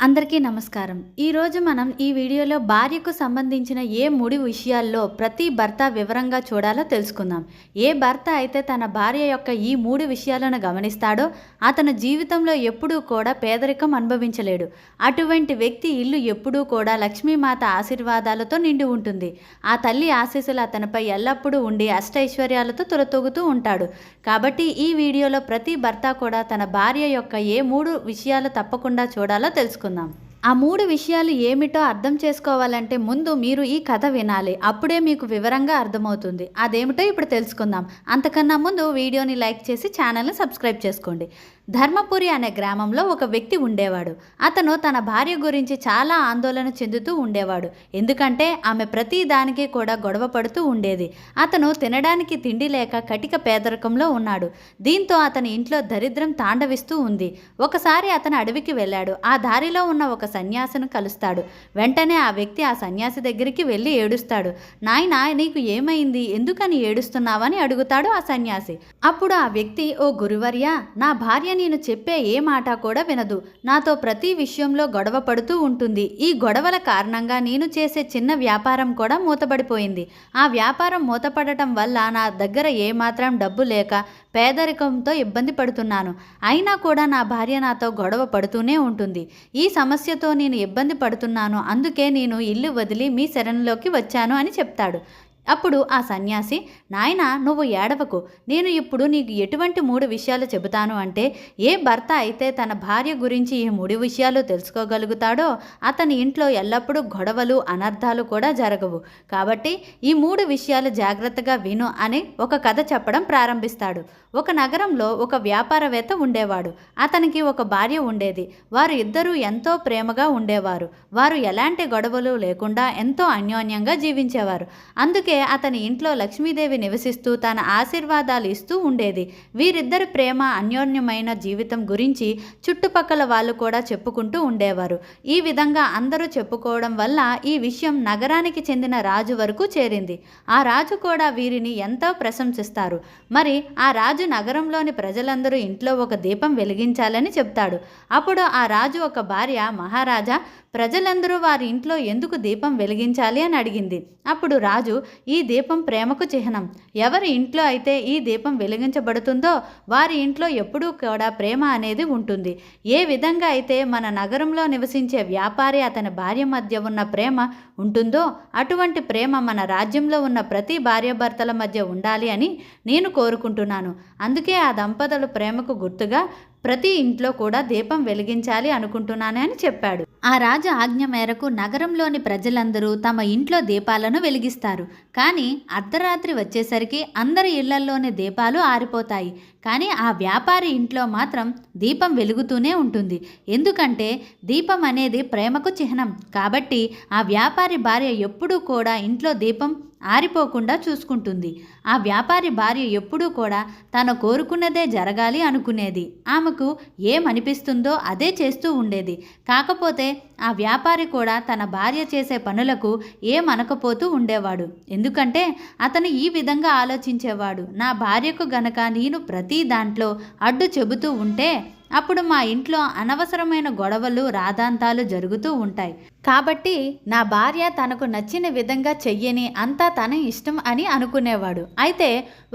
అందరికీ నమస్కారం. ఈరోజు మనం ఈ వీడియోలో భార్యకు సంబంధించిన ఏ 3 విషయాల్లో ప్రతి భర్త వివరంగా చూడాలో తెలుసుకుందాం. ఏ భర్త అయితే తన భార్య యొక్క ఈ 3 విషయాలను గమనిస్తాడో అతను జీవితంలో ఎప్పుడూ కూడా పేదరికం అనుభవించలేడు. అటువంటి వ్యక్తి ఇల్లు ఎప్పుడూ కూడా లక్ష్మీమాత ఆశీర్వాదాలతో నిండి ఉంటుంది. ఆ తల్లి ఆశీస్సులు అతనిపై ఎల్లప్పుడూ ఉండి అష్టైశ్వర్యాలతో తులతూగుతూ ఉంటాడు. కాబట్టి ఈ వీడియోలో ప్రతి భర్త కూడా తన భార్య యొక్క ఏ 3 విషయాలు తప్పకుండా చూడాలో తెలుసుకుందాం. ఆ 3 విషయాలు ఏమిటో అర్థం చేసుకోవాలంటే ముందు మీరు ఈ కథ వినాలి. అప్పుడే మీకు వివరంగా అర్థమవుతుంది. అదేమిటో ఇప్పుడు తెలుసుకుందాం. అంతకన్నా ముందు వీడియోని లైక్ చేసి ఛానల్ని సబ్స్క్రైబ్ చేసుకోండి. ధర్మపురి అనే గ్రామంలో ఒక వ్యక్తి ఉండేవాడు. అతను తన భార్య గురించి చాలా ఆందోళన చెందుతూ ఉండేవాడు. ఎందుకంటే ఆమె ప్రతి దానికి కూడా గొడవ పడుతూ ఉండేది. అతను తినడానికి తిండి లేక కటిక పేదరికంలో ఉన్నాడు. దీంతో అతని ఇంట్లో దరిద్రం తాండవిస్తూ ఉంది. ఒకసారి అతను అడవికి వెళ్ళాడు. ఆ దారిలో ఉన్న ఒక సన్యాసిని కలుస్తాడు. వెంటనే ఆ వ్యక్తి ఆ సన్యాసి దగ్గరికి వెళ్ళి ఏడుస్తాడు. నాయనా, నీకు ఏమైంది? ఎందుకని ఏడుస్తున్నావని అడుగుతాడు ఆ సన్యాసి. అప్పుడు ఆ వ్యక్తి, ఓ గురువర్య, నా భార్య నేను చెప్పే ఏ మాట కూడా వినదు. నాతో ప్రతి విషయంలో గొడవ పడుతూ ఉంటుంది. ఈ గొడవల కారణంగా నేను చేసే చిన్న వ్యాపారం కూడా మూతపడిపోయింది. ఆ వ్యాపారం మూతపడటం వల్ల నా దగ్గర ఏమాత్రం డబ్బు లేక పేదరికంతో ఇబ్బంది పడుతున్నాను. అయినా కూడా నా భార్య నాతో గొడవ పడుతూనే ఉంటుంది. ఈ సమస్యతో నేను ఇబ్బంది పడుతున్నాను. అందుకే నేను ఇల్లు వదిలి మీ శరణులోకి వచ్చాను అని చెప్తాడు. అప్పుడు ఆ సన్యాసి, నాయనా, నువ్వు ఏడవకు. నేను ఇప్పుడు నీకు ఎటువంటి 3 విషయాలు చెబుతాను అంటే, ఏ భర్త అయితే తన భార్య గురించి ఈ 3 విషయాలు తెలుసుకోగలుగుతాడో అతని ఇంట్లో ఎల్లప్పుడూ గొడవలు అనర్థాలు కూడా జరగవు. కాబట్టి ఈ 3 విషయాలు జాగ్రత్తగా విను అని ఒక కథ చెప్పడం ప్రారంభిస్తాడు. ఒక నగరంలో ఒక వ్యాపారవేత్త ఉండేవాడు. అతనికి ఒక భార్య ఉండేది. వారు ఇద్దరూ ఎంతో ప్రేమగా ఉండేవారు. వారు ఎలాంటి గొడవలు లేకుండా ఎంతో అన్యోన్యంగా జీవించేవారు. అందుకే అతని ఇంట్లో లక్ష్మీదేవి నివసిస్తూ తన ఆశీర్వాదాలు ఇస్తూ ఉండేది. వీరిద్దరి ప్రేమ అన్యోన్యమైన జీవితం గురించి చుట్టుపక్కల వాళ్ళు కూడా చెప్పుకుంటూ ఉండేవారు. ఈ విధంగా అందరూ చెప్పుకోవడం వల్ల ఈ విషయం నగరానికి చెందిన రాజు వరకు చేరింది. ఆ రాజు కూడా వీరిని ఎంతో ప్రశంసిస్తారు. మరి ఆ రాజు నగరంలోని ప్రజలందరూ ఇంట్లో ఒక దీపం వెలిగించాలని చెప్తాడు. అప్పుడు ఆ రాజు ఒక భార్య, మహారాజా, ప్రజలందరూ వారి ఇంట్లో ఎందుకు దీపం వెలిగించాలి అని అడిగింది. అప్పుడు రాజు, ఈ దీపం ప్రేమకు చిహ్నం. ఎవరి ఇంట్లో అయితే ఈ దీపం వెలిగించబడుతుందో వారి ఇంట్లో ఎప్పుడూ కూడా ప్రేమ అనేది ఉంటుంది. ఏ విధంగా అయితే మన నగరంలో నివసించే వ్యాపారి అతని భార్య మధ్య ఉన్న ప్రేమ ఉంటుందో అటువంటి ప్రేమ మన రాజ్యంలో ఉన్న ప్రతి భార్యాభర్తల మధ్య ఉండాలి అని నేను కోరుకుంటున్నాను. అందుకే ఆ దంపతుల ప్రేమకు గుర్తుగా ప్రతి ఇంట్లో కూడా దీపం వెలిగించాలి అనుకుంటున్నాను అని చెప్పాడు. ఆ రాజు ఆజ్ఞ మేరకు నగరంలోని ప్రజలందరూ తమ ఇంట్లో దీపాలను వెలిగిస్తారు. కానీ అర్ధరాత్రి వచ్చేసరికి అందరి ఇళ్లల్లోని దీపాలు ఆరిపోతాయి. కానీ ఆ వ్యాపారి ఇంట్లో మాత్రం దీపం వెలుగుతూనే ఉంటుంది. ఎందుకంటే దీపం అనేది ప్రేమకు చిహ్నం. కాబట్టి ఆ వ్యాపారి భార్య ఎప్పుడూ కూడా ఇంట్లో దీపం ఆరిపోకుండా చూసుకుంటుంది. ఆ వ్యాపారి భార్య ఎప్పుడూ కూడా తను కోరుకున్నదే జరగాలి అనుకునేది. ఆమెకు ఏమనిపిస్తుందో అదే చేస్తూ ఉండేది. కాకపోతే ఆ వ్యాపారి కూడా తన భార్య చేసే పనులకు ఏమనకపోతూ ఉండేవాడు. ఎందుకంటే అతను ఈ విధంగా ఆలోచించేవాడు, నా భార్యకు గనక నేను ప్రతి దాంట్లో అడ్డు చెబుతూ ఉంటే అప్పుడు మా ఇంట్లో అనవసరమైన గొడవలు రాద్ధాంతాలు జరుగుతూ ఉంటాయి. కాబట్టి నా భార్య తనకు నచ్చిన విధంగా చెయ్యని, అంతా తన ఇష్టం అని అనుకునేవాడు. అయితే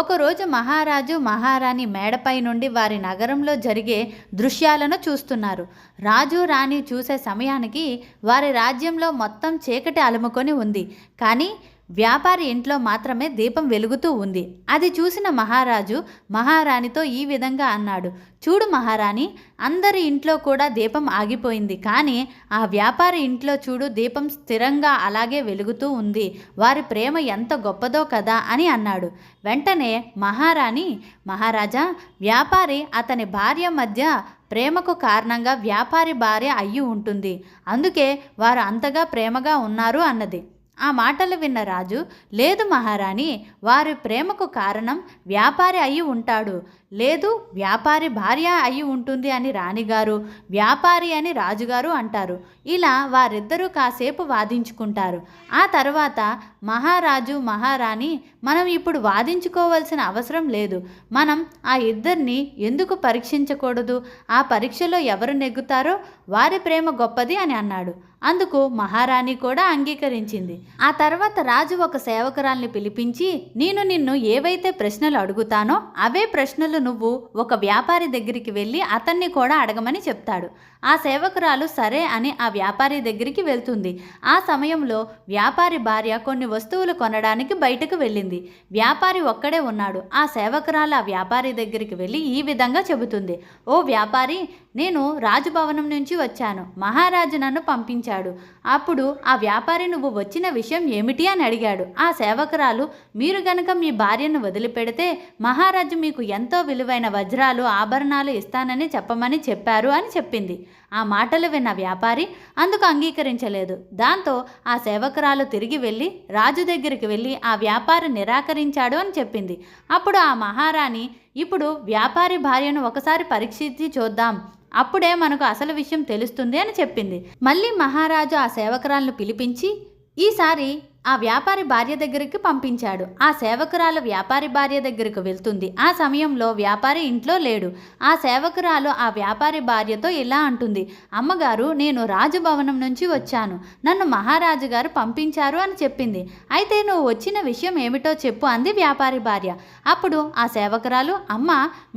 ఒకరోజు మహారాజు మహారాణి మేడపై నుండి వారి నగరంలో జరిగే దృశ్యాలను చూస్తున్నారు. రాజు రాణి చూసే సమయానికి వారి రాజ్యంలో మొత్తం చీకటి అలుముకొని ఉంది. కానీ వ్యాపారి ఇంట్లో మాత్రమే దీపం వెలుగుతూ ఉంది. అది చూసిన మహారాజు మహారాణితో ఈ విధంగా అన్నాడు, చూడు మహారాణి, అందరి ఇంట్లో కూడా దీపం ఆగిపోయింది. కానీ ఆ వ్యాపారి ఇంట్లో చూడు, దీపం స్థిరంగా అలాగే వెలుగుతూ ఉంది. వారి ప్రేమ ఎంత గొప్పదో కదా అని అన్నాడు. వెంటనే మహారాణి, మహారాజా, వ్యాపారి అతని భార్య మధ్య ప్రేమకు కారణంగా వ్యాపారి భార్య అయ్యి ఉంటుంది. అందుకే వారు అంతగా ప్రేమగా ఉన్నారు అన్నది. ఆ మాటలు విన్న రాజు, లేదు మహారాణి, వారి ప్రేమకు కారణం వ్యాపారి అయి ఉంటాడు. లేదు వ్యాపారి భార్య అయి ఉంటుంది అని రాణిగారు, వ్యాపారి అని రాజుగారు అంటారు. ఇలా వారిద్దరూ కాసేపు వాదించుకుంటారు. ఆ తర్వాత మహారాజు మహారాణి మనం ఇప్పుడు వాదించుకోవాల్సిన అవసరం లేదు, మనం ఆ ఇద్దరిని ఎందుకు పరీక్షించకూడదు, ఆ పరీక్షలో ఎవరు నెగ్గుతారో వారి ప్రేమ గొప్పది అని అన్నాడు. అందుకు మహారాణి కూడా అంగీకరించింది. ఆ తర్వాత రాజు ఒక సేవకురాల్ని పిలిపించి, నేను నిన్ను ఏవైతే ప్రశ్నలు అడుగుతానో అవే ప్రశ్నలు నువ్వు ఒక వ్యాపారి దగ్గరికి వెళ్ళి అతన్ని కూడా అడగమని చెప్తాడు. ఆ సేవకురాలు సరే అని ఆ వ్యాపారి దగ్గరికి వెళ్తుంది. ఆ సమయంలో వ్యాపారి భార్య కొన్ని వస్తువులు కొనడానికి బయటకు వెళ్ళింది. వ్యాపారి ఒక్కడే ఉన్నాడు. ఆ సేవకురాలు ఆ వ్యాపారి దగ్గరికి వెళ్ళి ఈ విధంగా చెబుతుంది, ఓ వ్యాపారి, నేను రాజభవనం నుంచి వచ్చాను, మహారాజు నన్ను పంపించాడు. అప్పుడు ఆ వ్యాపారి నువ్వు వచ్చిన విషయం ఏమిటి అని అడిగాడు. ఆ సేవకురాలు, మీరు గనక మీ భార్యను వదిలిపెడితే మహారాజు మీకు ఎంతో విలువైన వజ్రాలు ఆభరణాలు ఇస్తానని చెప్పమని చెప్పారు అని చెప్పింది. ఆ మాటలు విన్న వ్యాపారి అందుకు అంగీకరించలేదు. దాంతో ఆ సేవకురాలు తిరిగి వెళ్ళి రాజు దగ్గరికి వెళ్ళి ఆ వ్యాపారి నిరాకరించాడు అని చెప్పింది. అప్పుడు ఆ మహారాణి, ఇప్పుడు వ్యాపారి భార్యను ఒకసారి పరీక్షించి చూద్దాం, అప్పుడే మనకు అసలు విషయం తెలుస్తుంది అని చెప్పింది. మళ్ళీ మహారాజు ఆ సేవకురాలను పిలిపించి ఈసారి ఆ వ్యాపారి భార్య దగ్గరికి పంపించాడు. ఆ సేవకురాలు వ్యాపారి భార్య దగ్గరకు వెళ్తుంది. ఆ సమయంలో వ్యాపారి ఇంట్లో లేడు. ఆ సేవకురాలు ఆ వ్యాపారి భార్యతో ఇలా అంటుంది, అమ్మగారు, నేను రాజభవనం నుంచి వచ్చాను, నన్ను మహారాజు గారు పంపించారు అని చెప్పింది. అయితే నువ్వు వచ్చిన విషయం ఏమిటో చెప్పు అంది వ్యాపారి భార్య. అప్పుడు ఆ సేవకురాలు, అమ్మ,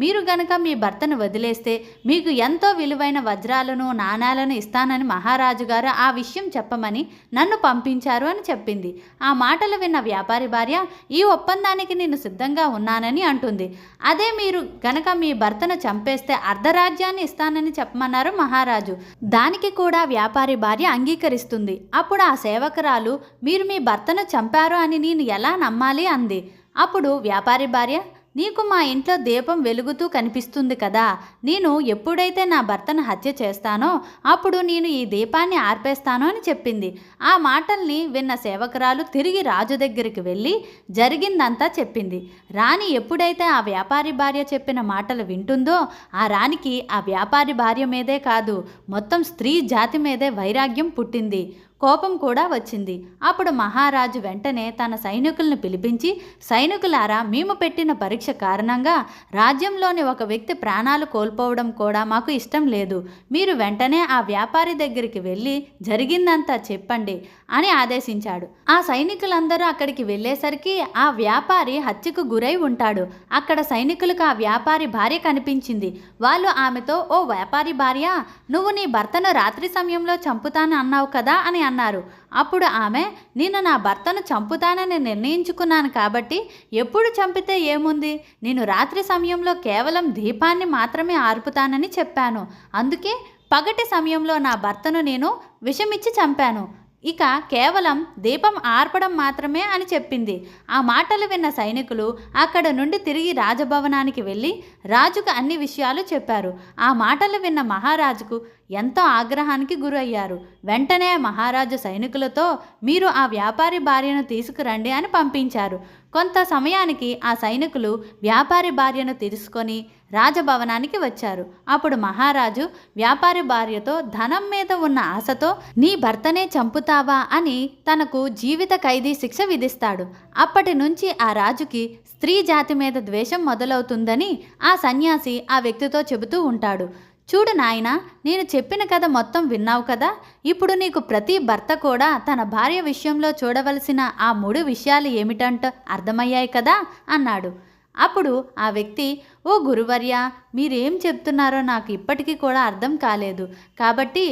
మీరు గనక మీ భర్తను వదిలేస్తే మీకు ఎంతో విలువైన వజ్రాలను నాణాలను ఇస్తానని మహారాజు గారు ఆ విషయం చెప్పమని నన్ను పంపించారు అని చెప్పింది. ఆ మాటలు విన్న వ్యాపారి భార్య, ఈ ఒప్పందానికి నేను సిద్ధంగా ఉన్నానని అంటుంది. అదే మీరు గనక మీ భర్తను చంపేస్తే అర్ధరాజ్యాన్ని ఇస్తానని చెప్పమన్నారు మహారాజు. దానికి కూడా వ్యాపారి భార్య అంగీకరిస్తుంది. అప్పుడు ఆ సేవకురాలు, మీరు మీ భర్తను చంపారు అని నేను ఎలా నమ్మాలి అంది. అప్పుడు వ్యాపారి భార్య, నీకు మా ఇంట్లో దీపం వెలుగుతూ కనిపిస్తుంది కదా, నేను ఎప్పుడైతే నా భర్తను హత్య చేస్తానో అప్పుడు నేను ఈ దీపాన్ని ఆర్పేస్తాను అని చెప్పింది. ఆ మాటల్ని విన్న సేవకురాలు తిరిగి రాజు దగ్గరికి వెళ్ళి జరిగిందంతా చెప్పింది. రాణి ఎప్పుడైతే ఆ వ్యాపారి భార్య చెప్పిన మాటలు వింటుందో ఆ రాణికి ఆ వ్యాపారి భార్య మీదే కాదు, మొత్తం స్త్రీ జాతి మీదే వైరాగ్యం పుట్టింది, కోపం కూడా వచ్చింది. అప్పుడు మహారాజు వెంటనే తన సైనికులను పిలిపించి, సైనికులారా, మేము పెట్టిన పరీక్ష కారణంగా రాజ్యంలోని ఒక వ్యక్తి ప్రాణాలు కోల్పోవడం కూడా మాకు ఇష్టం లేదు. మీరు వెంటనే ఆ వ్యాపారి దగ్గరికి వెళ్ళి జరిగిందంతా చెప్పండి అని ఆదేశించాడు. ఆ సైనికులందరూ అక్కడికి వెళ్ళేసరికి ఆ వ్యాపారి హత్యకు గురై ఉంటాడు. అక్కడ సైనికులకు ఆ వ్యాపారి భార్య కనిపించింది. వాళ్ళు ఆమెతో, ఓ వ్యాపారి భార్య, నువ్వు నీ భర్తను రాత్రి సమయంలో చంపుతాను అన్నావు కదా అని అన్నారు. అప్పుడు ఆమె, నేను నా భర్తను చంపుతానని నిర్ణయించుకున్నాను కాబట్టి ఎప్పుడు చంపితే ఏముంది, నేను రాత్రి సమయంలో కేవలం దీపాన్ని మాత్రమే ఆర్పుతానని చెప్పాను, అందుకే పగటి సమయంలో నా భర్తను నేను విషమిచ్చి చంపాను, ఇక కేవలం దీపం ఆర్పడం మాత్రమే అని చెప్పింది. ఆ మాటలు విన్న సైనికులు అక్కడ నుండి తిరిగి రాజభవనానికి వెళ్ళి రాజుకు అన్ని విషయాలు చెప్పారు. ఆ మాటలు విన్న మహారాజుకు ఎంతో ఆగ్రహానికి గురయ్యారు. వెంటనే మహారాజు సైనికులతో, మీరు ఆ వ్యాపారి భార్యను తీసుకురండి అని పంపించారు. కొంత సమయానికి ఆ సైనికులు వ్యాపారి భార్యను తీసుకొని రాజభవనానికి వచ్చారు. అప్పుడు మహారాజు వ్యాపారి భార్యతో ధనం మీద ఉన్న ఆశతో, నీ భర్తనే చంపుతావా అని తనకు జీవిత ఖైదీ శిక్ష విధిస్తాడు. అప్పటి నుంచి ఆ రాజుకి స్త్రీ జాతి మీద ద్వేషం మొదలవుతుందని ఆ సన్యాసి ఆ వ్యక్తితో చెబుతూ ఉంటాడు. చూడు నాయనా, నేను చెప్పిన కథ మొత్తం విన్నావు కదా, ఇప్పుడు నీకు ప్రతి భర్త కూడా తన భార్య విషయంలో చూడవలసిన ఆ 3 విషయాలు ఏమిటంటో అర్థమయ్యాయి కదా అన్నాడు. అప్పుడు ఆ వ్యక్తి, ఓ గురువర్య, మీరేం చెప్తున్నారో నాకు ఇప్పటికీ కూడా అర్థం కాలేదు, కాబట్టి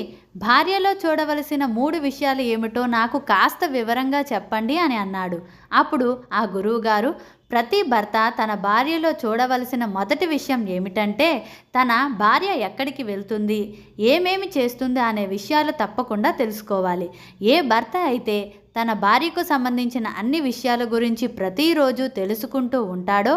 భార్యలో చూడవలసిన 3 విషయాలు ఏమిటో నాకు కాస్త వివరంగా చెప్పండి అని అన్నాడు. అప్పుడు ఆ గురువుగారు, ప్రతి భర్త తన భార్యలో చూడవలసిన మొదటి విషయం ఏమిటంటే తన భార్య ఎక్కడికి వెళ్తుంది, ఏమేమి చేస్తుంది అనే విషయాలు తప్పకుండా తెలుసుకోవాలి. ఏ భర్త అయితే తన భార్యకు సంబంధించిన అన్ని విషయాల గురించి ప్రతిరోజు తెలుసుకుంటూ ఉంటాడో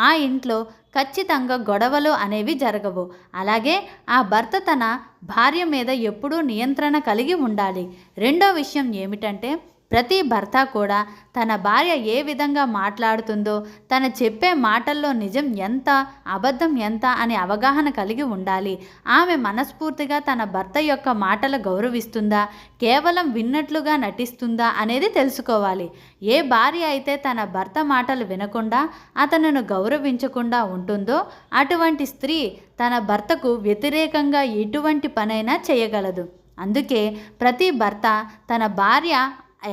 ఆ ఇంట్లో ఖచ్చితంగా గొడవలు అనేవి జరగవు. అలాగే ఆ భర్త తన భార్య మీద ఎప్పుడూ నియంత్రణ కలిగి ఉండాలి. రెండో విషయం ఏమిటంటే ప్రతి భర్త కూడా తన భార్య ఏ విధంగా మాట్లాడుతుందో, తను చెప్పే మాటల్లో నిజం ఎంత, అబద్ధం ఎంత అనే అవగాహన కలిగి ఉండాలి. ఆమె మనస్ఫూర్తిగా తన భర్త యొక్క మాటలు గౌరవిస్తుందా, కేవలం విన్నట్లుగా నటిస్తుందా అనేది తెలుసుకోవాలి. ఏ భార్య అయితే తన భర్త మాటలు వినకుండా, అతనును గౌరవించకుండా ఉంటుందో అటువంటి స్త్రీ తన భర్తకు వ్యతిరేకంగా ఎటువంటి పనైనా చేయగలదు. అందుకే ప్రతి భర్త తన భార్య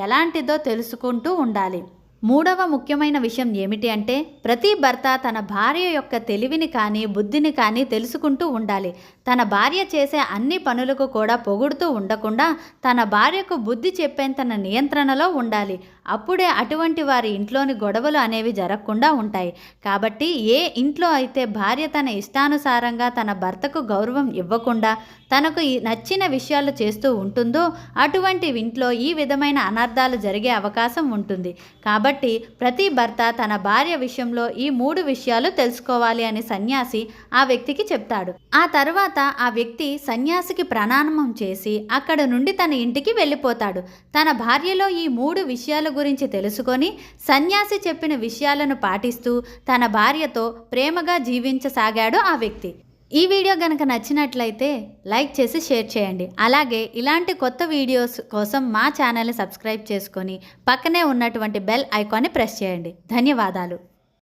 ఎలాంటిదో తెలుసుకుంటూ ఉండాలి. మూడవ ముఖ్యమైన విషయం ఏమిటి అంటే, ప్రతి భర్త తన భార్య యొక్క తెలివిని కానీ బుద్ధిని కానీ తెలుసుకుంటూ ఉండాలి. తన భార్య చేసే అన్ని పనులకు కూడా పొగుడుతూ ఉండకుండా తన భార్యకు బుద్ధి చెప్పేంత తన నియంత్రణలో ఉండాలి. అప్పుడే అటువంటి వారి ఇంట్లోని గొడవలు అనేవి జరగకుండా ఉంటాయి. కాబట్టి ఏ ఇంట్లో అయితే భార్య తన ఇష్టానుసారంగా తన భర్తకు గౌరవం ఇవ్వకుండా తనకు నచ్చిన విషయాలు చేస్తూ ఉంటుందో అటువంటి ఇంట్లో ఈ విధమైన అనర్థాలు జరిగే అవకాశం ఉంటుంది. కాబట్టి ప్రతి భర్త తన భార్య విషయంలో ఈ 3 విషయాలు తెలుసుకోవాలి అని సన్యాసి ఆ వ్యక్తికి చెప్తాడు. ఆ తర్వాత ఆ వ్యక్తి సన్యాసికి ప్రణామం చేసి అక్కడ నుండి తన ఇంటికి వెళ్ళిపోతాడు. తన భార్యలో ఈ 3 విషయాల గురించి తెలుసుకొని సన్యాసి చెప్పిన విషయాలను పాటిస్తూ తన భార్యతో ప్రేమగా జీవించసాగాడు ఆ వ్యక్తి. ఈ వీడియో గనక నచ్చినట్లయితే లైక్ చేసి షేర్ చేయండి. అలాగే ఇలాంటి కొత్త వీడియోస్ కోసం మా ఛానల్ని సబ్స్క్రైబ్ చేసుకొని పక్కనే ఉన్నటువంటి బెల్ ఐకాన్ని ప్రెస్ చేయండి. ధన్యవాదాలు.